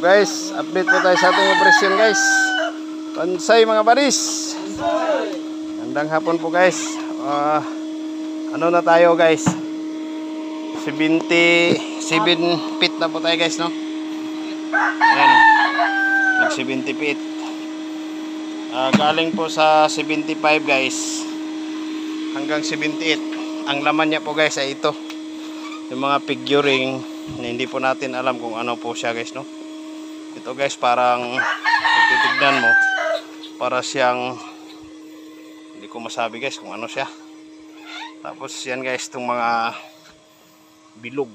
guys, update po tayo sa ating operasyon guys. Pansay mga baris. Gandang hapon po guys. Ano na tayo guys? 77 feet na po tayo guys, no? Ayan. Nag 70 feet. Galing po sa 75 guys hanggang 78. Ang laman niya po guys ay ito. Yung mga figuring na hindi po natin alam kung ano po siya guys, no? Ito guys, parang pag titignan mo, para siyang, hindi ko masabi guys kung ano siya. Tapos yan guys, itong mga bilog.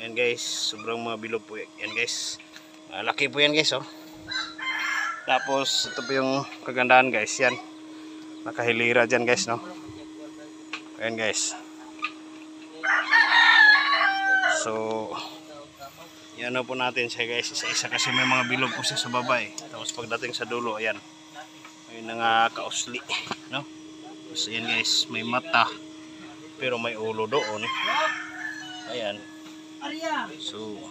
Yan guys, sobrang mga bilog po yan guys. Laki po yan guys, oh. Tapos ito po yung kagandahan guys, yan. Nakahilira dyan guys, no? Ayan guys. So yan na po natin siya guys, isa-isa kasi may mga bilog po siya sa baba eh. Tapos pagdating sa dulo, ayan, may kausli, no? Tapos ayan guys, may mata pero may ulo doon. Ayan. So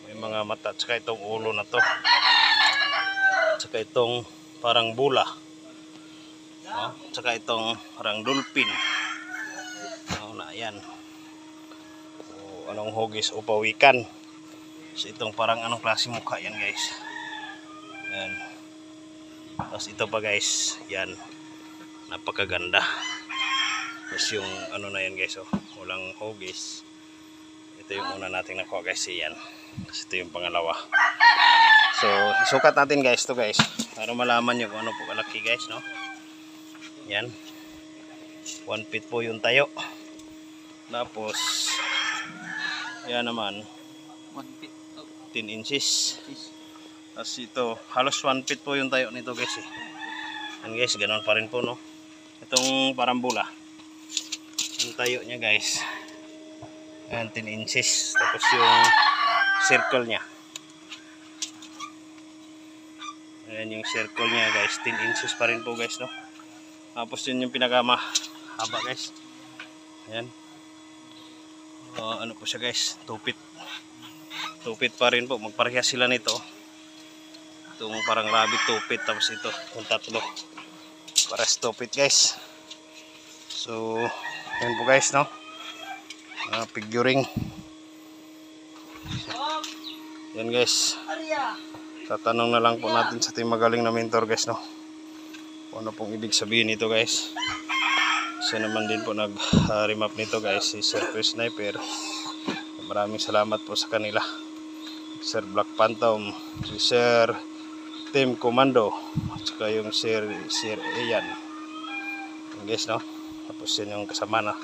may mga mata, tsaka itong ulo na to, tsaka itong parang bula, no? Tsaka itong parang dolphin, no? Na ayan, o anong hugis o pawikan. So itong parang anong klase mukha yan guys. Yan. Tapos ito pa guys, yan, napakaganda. Tapos yung ano na yan guys, oh, walang hugis. Ito yung una nating nakuha guys, yan. Tapos ito yung pangalawa. So isukat natin guys to guys, para malaman nyo kung ano po kalaki guys, no? Yan, 1 feet po yung tayo. Tapos yan naman 1 feet 10 inches. Tapos ito, halos 1 feet po yung tayo nito guys eh. Yan guys, ganoon pa rin po, no? Itong parang bula, yung tayo niya guys, yan, 10 inches. Tapos yung circle nya, ayan, yung circle nya guys, 10 inches pa rin po guys, no? Tapos yun yung pinakamahaba guys. Ayan. Ano po siya guys, 2 feet. 2 feet pa rin po, magparehas sila nito. Itong parang rabbit 2 feet, tapos ito yung tatlo pares 2 feet guys. So yan po guys, no? Figuring yan guys. Tatanong na lang po natin sa ating magaling na mentor guys, no? Ano pong ibig sabihin nito guys. Siya naman din po nag-remap nito guys, si Sir Chris Sniper. Maraming salamat po sa kanila, Sir Black Phantom, si Sir Team Commando, at saka yung Sir Ian guys, no? Tapos yan yung kasama na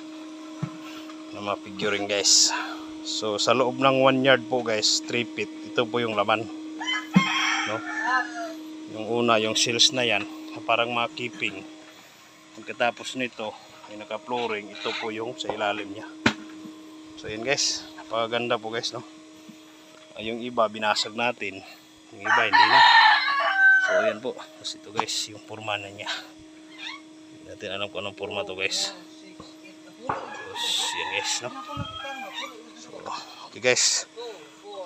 ng mga figuring guys. So sa loob ng 1 yard po guys, 3 feet, ito po yung laman, no? Yung una, yung seals na yan, parang mga keeping. Pagkatapos nito, may naka-flooring, ito po yung sa ilalim niya. So yan guys, napakaganda po guys, no? Yung iba binasag natin, yung iba hindi na. So yan po. Tapos ito guys, yung forma na niya. Hindi natin alam kung anong forma to guys. Tapos yan guys, no? So okay guys,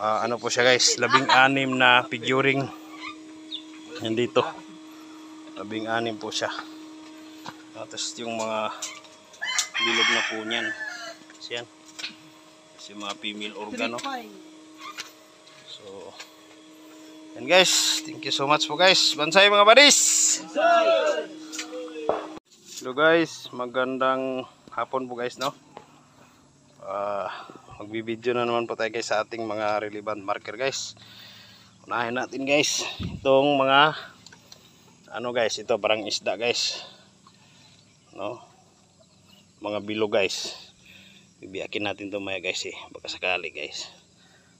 ano po siya guys, 16 na figuring nandito. 16 po siya. Tapos yung mga bilog na po niyan, yan. Tapos yung mga female organo. So yan guys, thank you so much po guys. Bansay mga baris. Hello guys, magandang hapon po guys, no? Magbibideo na naman po tayo guys sa ating mga relevant marker guys. Unahin natin guys itong mga ano guys, ito parang isda guys, no? Mga bilog guys. Bibiyakin natin ito maya guys eh, baka sakali guys.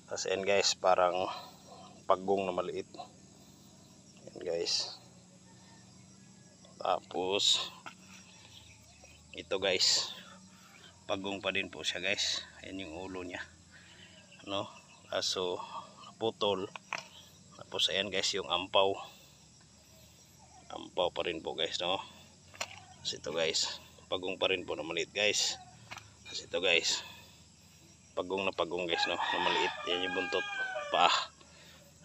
Tapos yan guys, parang pagong na maliit. Yan guys. Tapos ito guys, pagong pa din po siya guys. Ayan yung ulo niya, no? Kaso naputol. Tapos ayan guys, yung ampaw pa rin po guys, no? Tapos ito guys, pagong pa rin po na maliit guys. Tapos ito guys, pagong na pagong guys, no? Na maliit. Yan yung buntot, paa.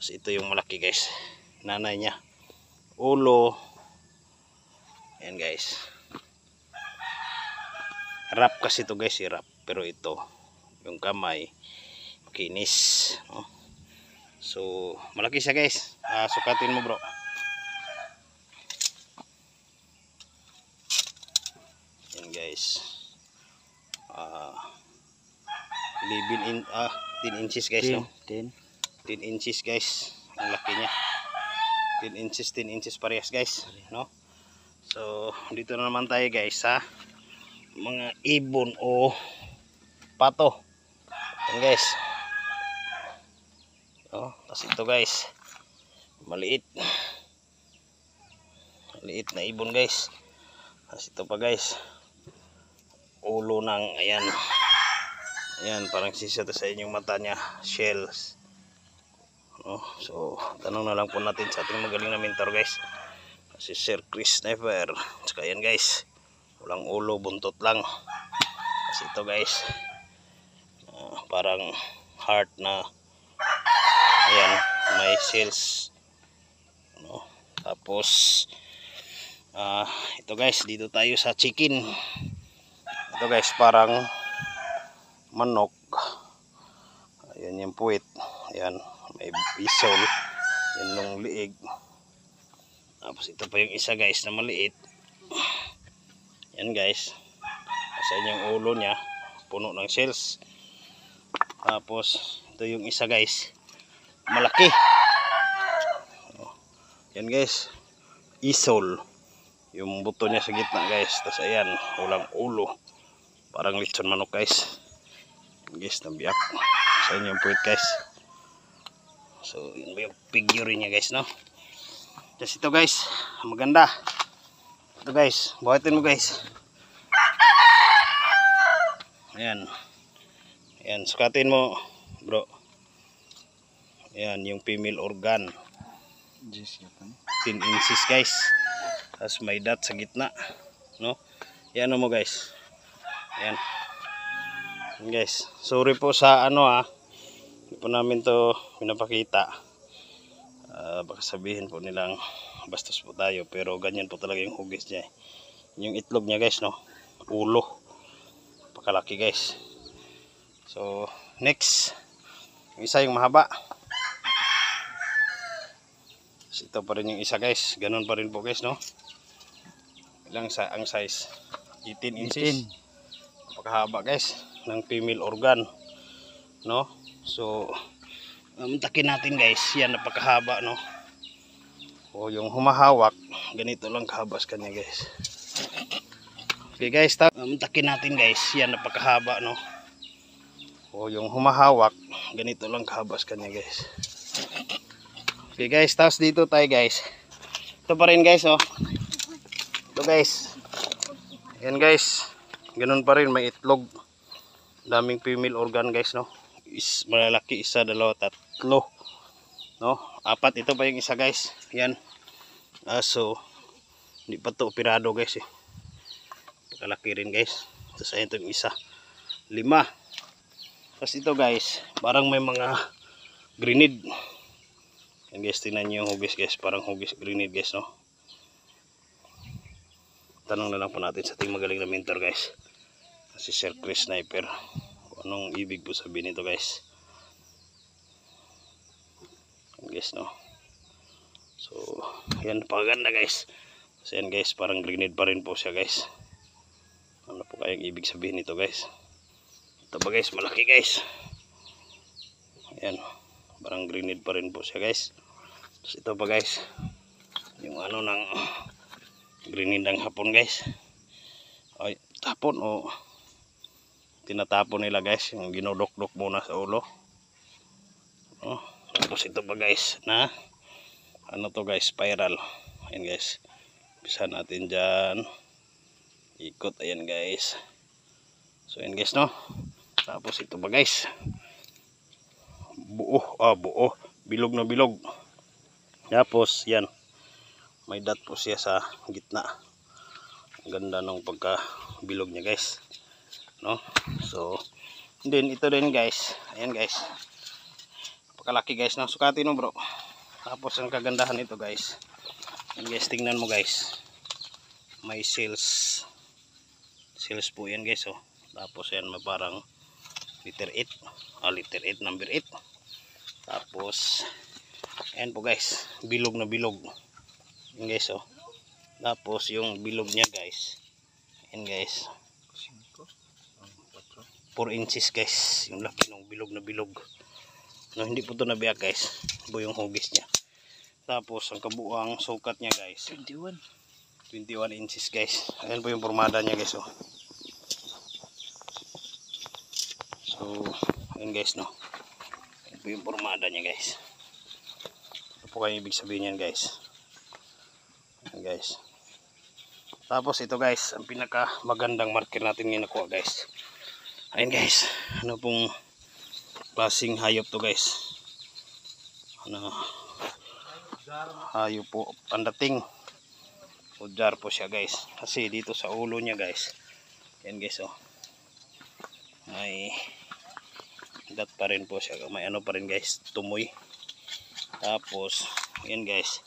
Tapos ito yung malaki guys. Nanay niya. Ulo. Ayan guys. Wrap kasi ito guys. Wrap. Pero ito. Yung kamay. Kinis. No? So malaki siya guys. Sukatin mo bro. Ayan guys. 10 inches guys. 10, no? 10. 10 inches guys. Ang laki niya. 10 inches parehas guys. No? So dito na naman tayo guys sa mga ibon o pato. Yan guys. Oh, tapos ito guys. Maliit. Maliit na ibon guys. Tapos ito pa guys. Ulo ng ayan. Ayan, parang sisata sa inyong mata niya. Shells. No? So, tanong na lang po natin sa ating magaling na mentor guys. Si Sir Chris Sniper. Tsaka yan guys. Walang ulo, buntot lang. Kasi ito guys. Parang heart na. Ayan, may shells. No? Tapos, ito guys, dito tayo sa chicken. Ito guys, parang manok. Ayan yung puwit. Ayan, may bisol. Yan yung liig. Tapos ito pa yung isa guys na maliit. Yan guys. Sa yung ulo niya, puno ng shells. Tapos ito yung isa guys. Malaki. Yan guys. Isol. Yung buto niya sa gitna guys. Tapos ayan, walang ulo. Parang lechon manok guys. Guys, nabiyak sa inyong puwit guys. So yun ba yung figure niya guys, no? Tapos ito guys, maganda. Ito guys, buhatin mo guys. Ayan. Ayan, sukatin mo bro. Ayan, yung female organ. 10 inches guys. Tapos may dot sa gitna, no? Ayan mo guys. Ayan. Guys, sorry po sa hindi po namin to pinapakita. Baka sabihin po nilang bastos po tayo, pero ganyan po talaga yung hugis niya. Yung itlog niya guys, no? Ulo. Pakalaki guys. So, next. Yung isa yung mahaba. So, ito pa rin yung isa guys. Ganun pa rin po guys, no? Ilang ang size? 18 inches. Napakahaba guys ng female organ, no? So takin natin guys, yan napakahaba, no? O yung humahawak ganito lang kahabas kanya guys. Okay guys, takin natin guys, yan napakahaba, no? O yung humahawak ganito lang kahabas kanya guys. Okay guys, tapos dito tayo guys. Ito pa rin guys, oh. Ito guys. Yan guys. Ganun pa rin, may itlog. Daming female organ guys, no? Malalaki, isa, dalawa, tatlo, no? 4 ito pa yung isa guys. Yan. So hindi pa to operado guys eh. Kalaki rin guys. Tapos ayun ito yung isa. 5. Tapos ito guys, parang may mga grenade. Yan guys, tingnan nyo yung hugis guys. Parang hugis grenade guys, no? Tanong na lang po natin sa ating magaling na mentor guys. Si Sir Chris Sniper. Anong ibig po sabihin nito guys? Guys, no? So, yan, paganda guys. So yan guys, parang grenade pa rin po siya guys. Ano po kayang ibig sabihin nito guys? Ito ba guys, malaki guys. Yan, parang grenade pa rin po siya guys. Tapos ito pa guys, yung ng grenade ng hapon guys. Ay, tapon o tinatapon nila guys, yung ginodok-dok muna sa ulo. Tapos ito pa guys na to guys, spiral. Ayan guys, bisa natin dyan ikot. Ayan guys. So ayan guys, no? Tapos ito pa guys, buo, bilog na bilog. Tapos yan, may dot po siya sa gitna. Ang ganda ng pagka bilog niya guys, no? So then ito din guys, ayan guys, Pakalaki guys, no? Sukatin mo bro. Tapos ang kagandahan nito guys. Yan guys, tingnan mo guys. May sales po yan guys, oh. Tapos yan may parang liter 8, liter 8, number 8. Tapos ayan po guys, bilog na bilog yan guys, oh. Tapos yung bilog nya guys, yan guys, 4 inches guys, yung laki ng bilog na bilog, no, hindi po ito nabiyak guys, ito yung hugis nya. Tapos ang kabuang sukat nya guys, 21 inches guys. Ayan po yung pormada nya guys, oh. So ayan guys, no, ayan po yung pormada nya guys. Ano po kayo ibig sabihin yan guys? Ayan guys. Tapos ito guys, ang pinaka magandang marker natin ngayon nakuha guys. Ayan guys, ano pong klaseng hayop to guys? Ano, hayop po, pandating. Udjar po siya guys. Kasi dito sa ulo niya guys, ayan guys, oh, may dat pa rin po siya. May ano pa rin guys, tumoy. Tapos ayan guys,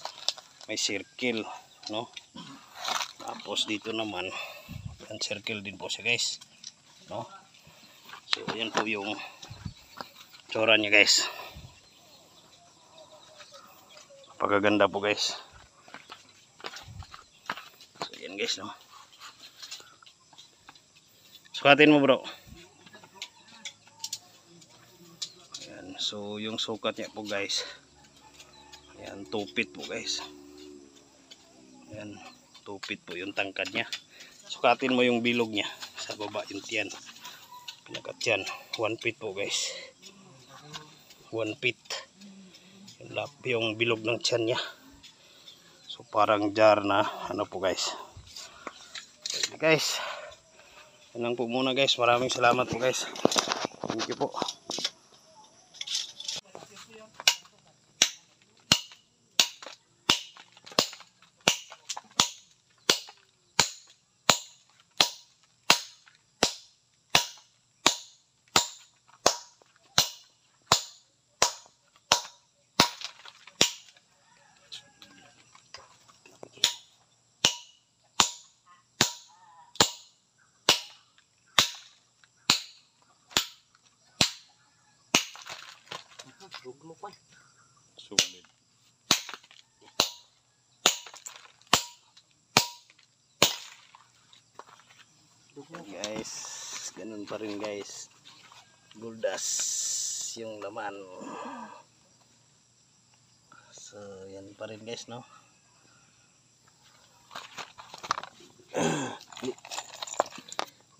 may circle, no? Tapos dito naman ang circle din po siya guys, no? So ayan po yung tsura niya guys. Pagaganda po guys. So ayan guys, no? Sukatin mo bro. Ayan, so yung sukat niya po guys, ayan, 2 feet po guys. Ayan, 2 feet po yung tangkad niya. Sukatin mo yung bilog niya sa baba, yung tiyan, pinakat yan, 1 feet po guys, 1 feet yung bilog ng tiyan niya. So parang jar na ano po guys. Okay guys, yan lang po muna guys. Maraming salamat po guys. Thank you po. Sulit. Guys, ganun pa rin guys. Guldas yung laman. So yan pa rin guys, no?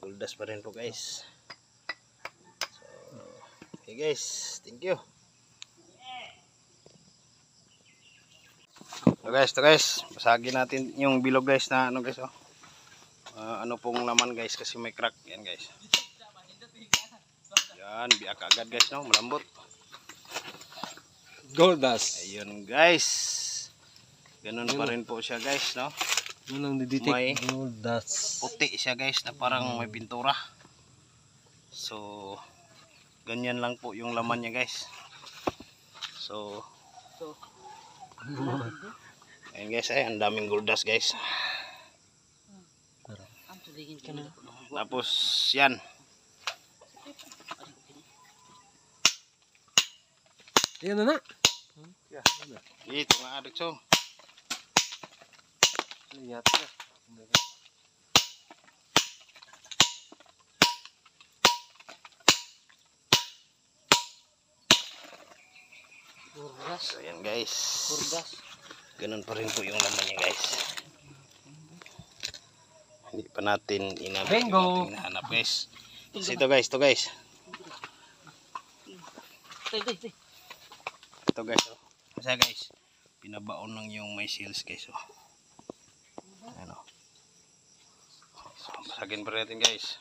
Guldas pa rin po guys. So, okay guys, thank you. So guys, basagin natin yung bilog guys na ano guys, oh. Ano pong laman guys, kasi may crack yan guys. Yan, biyak agad guys, no, malambot. Guldas. Ayun guys. Ganun pa rin po siya guys, no. May Guldas. puti siya guys na parang may pintura. So ganyan lang po yung laman niya guys. So ayun guys, ay ang daming guldas guys. Tapos yan. Yan na na. Ito nga adik so. Lihat na. So ayan guys. Ganun pa rin po yung laman niya guys. Hindi pa natin hinahanap guys. So ito guys, ito guys, oh. Kasi guys, pinabaon lang yung may seals guys, oh. Ayan, oh. So basagin pa rin natin guys.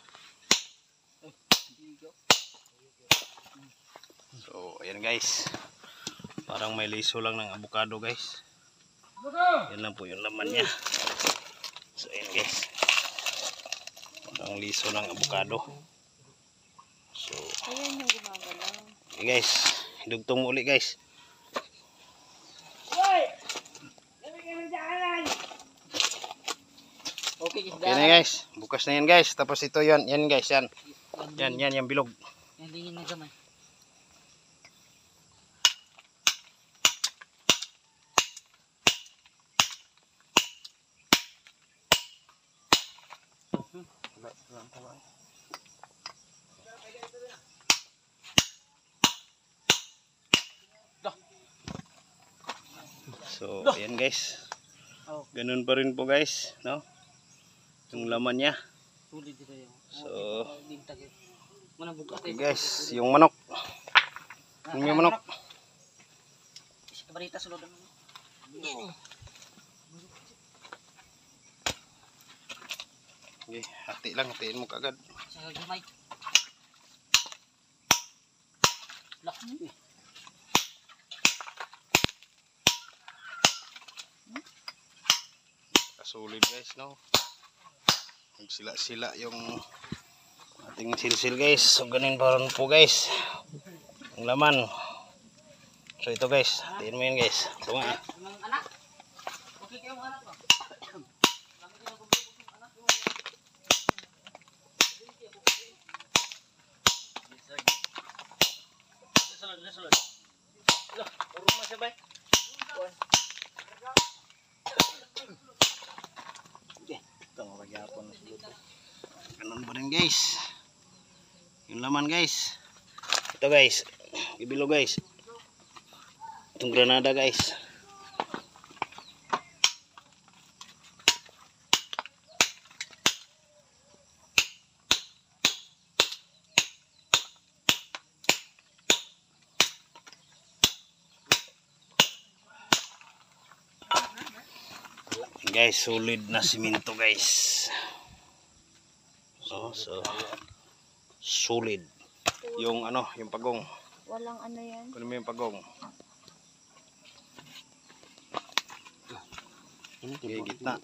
So ayan guys, parang may liso lang ng avocado guys. Yan lang po yung laman niya. So ayan guys, parang liso ng avocado. So ayan yung gumagalaw. Okay guys, Idugtong mo uli guys. Okay, Okay na guys. Bukas na yan guys. Tapos ito yan. Yan guys. Yan. Yan yung bilog. Yan lingin na gamay. So, ayan guys. Ganun pa rin po guys, no? Yung laman niya. Sulit dito yung. So, Okay guys, yung manok. Yung manok. Kabarita sulod ang. Okay, hati lang, hatiin mo kagad. Sa gamay. Lak. Kasulid guys, no? Sila-sila yung ating silsil guys. So, ganun pa rin po guys. Ang laman. So, ito guys. Hatiin mo yun guys. Ito nga. Mga anak. Okay kayo mga anak ba? Ganun pa rin guys. Yung laman guys. Ito guys. Ibilo guys. Itong granada guys. Guys, solid na simento guys. So solid. Yung ano, yung pagong. Walang ano yan. Kunin mo yung pagong. Okay, gitna.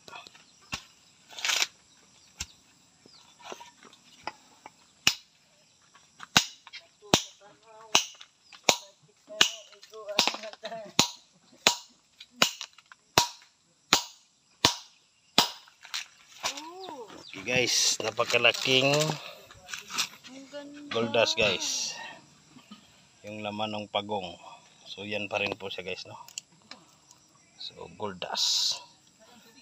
Okay guys, napakalaking gold dust guys. Yung laman ng pagong. So yan pa rin po siya guys, no. So gold dust.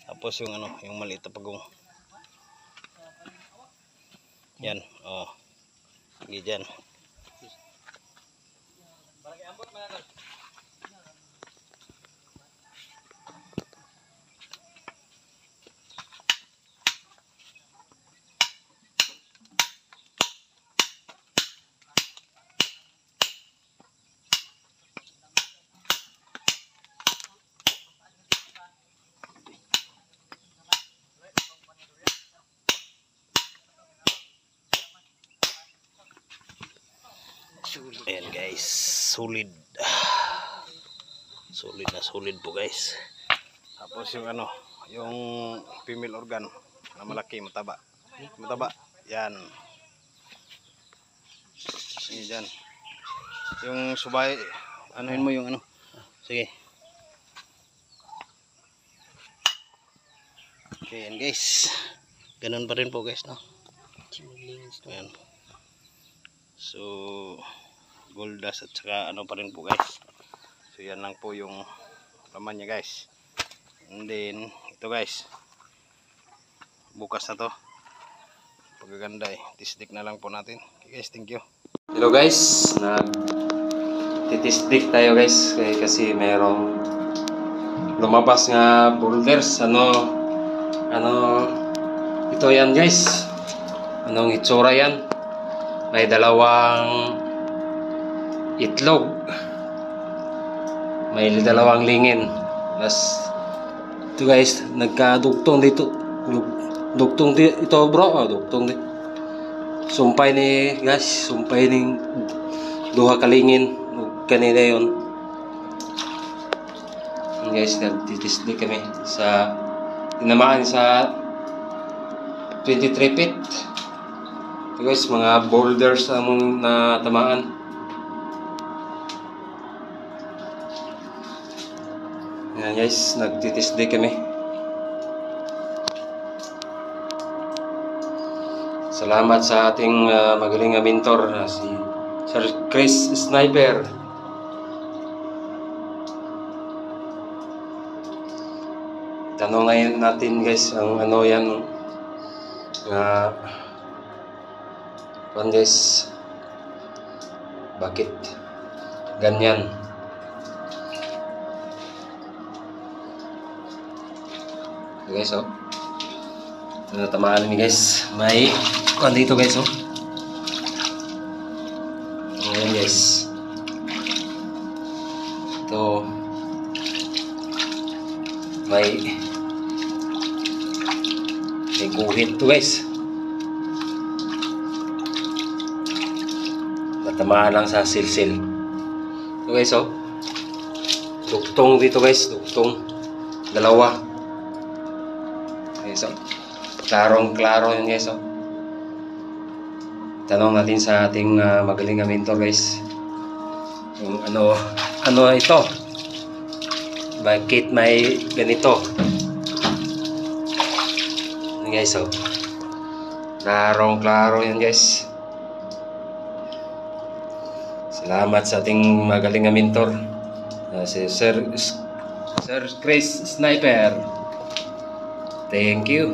Tapos yung ano, yung maliit na pagong. Yan, oh. Sige dyan. Ayan guys, solid. Solid na solid po guys. Tapos yung ano, yung female organ na malaki, mataba. Mataba. Yan. Sige dyan. Yung subay, anuhin mo yung ano. Sige. Okay, yan guys. Ganun pa rin po guys, no? Ayan. So, gold dust at saka ano pa rin po guys. So, yan lang po yung laman niya guys. And then, ito guys. Bukas na to. Pagaganda eh. Tisdik na lang po natin. Okay guys, thank you. Hello guys, titisdik tayo guys kasi merong lumabas nga boulders. Ano ito yan guys. Anong itsura yan? May dalawang itlog. May dalawang lingin. Ito guys, nagkadugtong dito. Dugtong ito bro, dugtong dito. Sumpay ni guys, sumpay ni duha kalingin kanina yon. Guys, nagtitisdik kami sa tinamaan sa 23 feet. Ito guys, mga boulders among natamaan. Ayan guys, nagtitisday kami. Salamat sa ating magaling na mentor na si Sir Chris Sniper. Tanong ngayon natin guys ang ano yan guys, bakit ganyan? Guys, oh. Natamaan namin guys. May kuan dito guys, oh. Ayan guys. Ito. May guhit to guys. Natamaan lang sa silsil. Ito guys, oh. Duktong dito guys. Duktong. Dalawa. Guys, oh. Klarong-klaro yun guys, oh. Tanong natin sa ating magaling na mentor guys. Yung ano ito? Bakit may ganito? Yan guys, oh. Klarong-klaro yan guys. Salamat sa ating magaling na mentor. Si Sir Chris Sniper. Thank you.